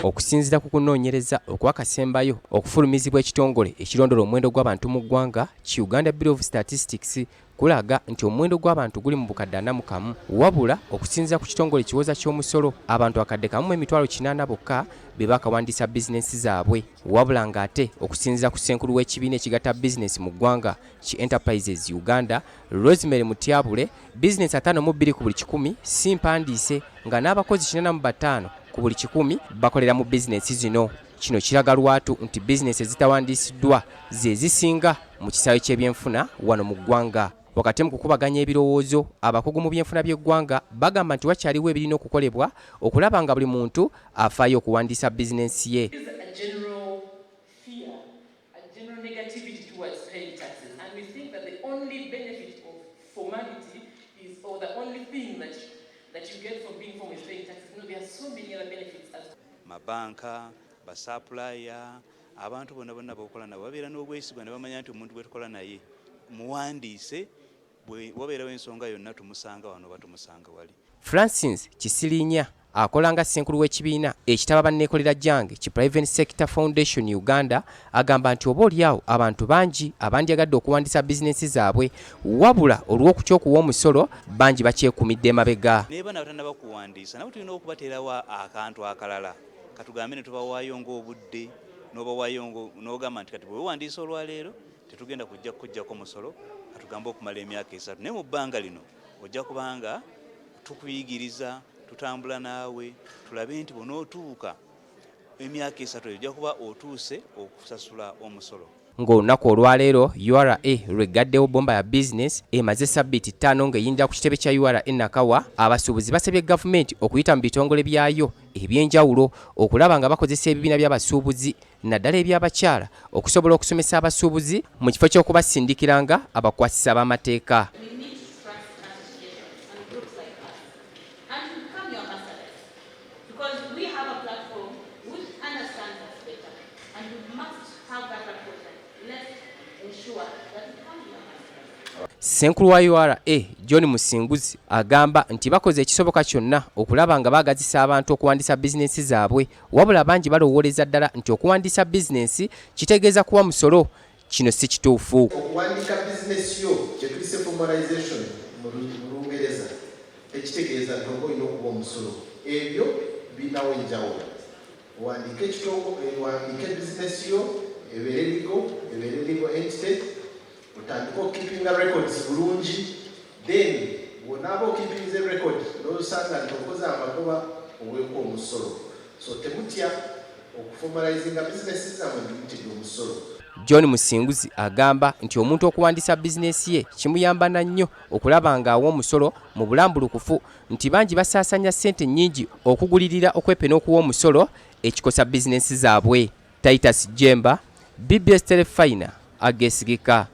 Okusinziira ku kunoonyereza okwakasembayo okufulumizibwa ekitongole ekirondoola omuwendo gw'abantu mu ggwanga Uganda Bureau of Statistics kulaga nti omuwendo gw'abantu guli mu bukadde 41 wabula okusinziira ku kitongole kiwoza ky'omusolo abantu akadde 180 bokka be bakawandiisa bizinensi zaabwe wabula ng'ate okusinziira ku ssenkulu w'ekibiina ekigatta bizinensi mu ggwanga ki Entreprises Uganda Rosemary Mutyabule bizinensi 52 ku buli 100 si mpandiise nga n'abakozi 85 ku buli 100 bakolera mu bizinensi zino. Kino kiraga lwatu nti bizinensi ezitawandiisiddwa ze zisinga mu kisaawe ky'ebyenfuna wano mu ggwanga. Wakati mu kukubaganya ebirowoozo abakugu mu byenfuna by'eggwanga bagamba nti wakyaliwo ebirina okukolebwa okulaba nga buli muntu afaayo okuwandiisa bizinensi ye. Mabanka, basapulaya, abantu bonna b'okola nabo babeera n'obwesigwa ne bamanya nti omuntu bwe tukola naye muwandiise bwe wabeerawo ensonga yonna tumusanga wano oba tumusanga wali. Francis Kisirinya akola nga ssenkulu w'ekibiina ekitaba banneekolera jange ki Private Sector Foundation Uganda agamba nti oba oliawo abantu bangi abandyagadde okuwandiisa bizinensi zaabwe wabula olw'okutya okuwa omusolo bangi bakyekumidde emabega. Naye bana batannaba kuwandiisa nabo tulina okubateerawo akantu akalala katugambe ne tubawaayo ng'obudde n'obawaayo n'ogamba nti kati bwe wewandiisa olwaleero tetugenda kujjako omusolo katugambe okumala emyaka 3 naye mu bbanga lino ojja kubanga tukuyigiriza tutambula naawe tulabe nti bonootuuka emyaka 3 ojja kuba otuuse okusasula omusolo. Ng'olunaku olwaleero URA lwegaddewo bomba ya bizinesi emaze sabbiiti 5 ng'eyingira ku kitebe kya URA Nakawa. Abasuubuzi basabye gavumenti okuyita mu bitongole byayo eby'enjawulo okulaba nga bakozesa ebibiina by'abasuubuzi naddala eby'abakyala okusobola okusomesa abasuubuzi mu kifo ky'okubasindikiranga abakwasisa b'amateeka. Ssenkulu wa URA John Musinguzi agamba nti bakoze ekisoboka kyonna okulaba nga baagazisa abantu okuwandiisa bizinensi zaabwe wabula bangi balowooleza ddala nti okuwandiisa bizinensi kitegeeza kuwa musolo. Kino si kituufu. Okuwandiika bizinensi yo kye tuyise formalization mu Lungereza ekitegeeza nti oba olina okuwa omusolo. Ebyo birinawo enjawulo. Owandiike ekitongole, owandiike bizinensi yo ebeere legal entity utandika okukipinga records bulungi then wonaaba okipinze record n'osanga nti okoze amagoba oweeko omusolo. So temutya okuformalizinga bizinesi zammwe ntibutidde omusolo. John Musinguzi agamba nti omuntu okuwandiisa bizinensi ye kimuyamba na nnyo okulaba ng'awa omusolo mu bulambulukufu nti bangi basaasanya ssente nnyingi okugulirira okwepena okuwa omusolo ekikosa bizinensi zaabwe. Titus Jemba, BBS Telefina, agesigika.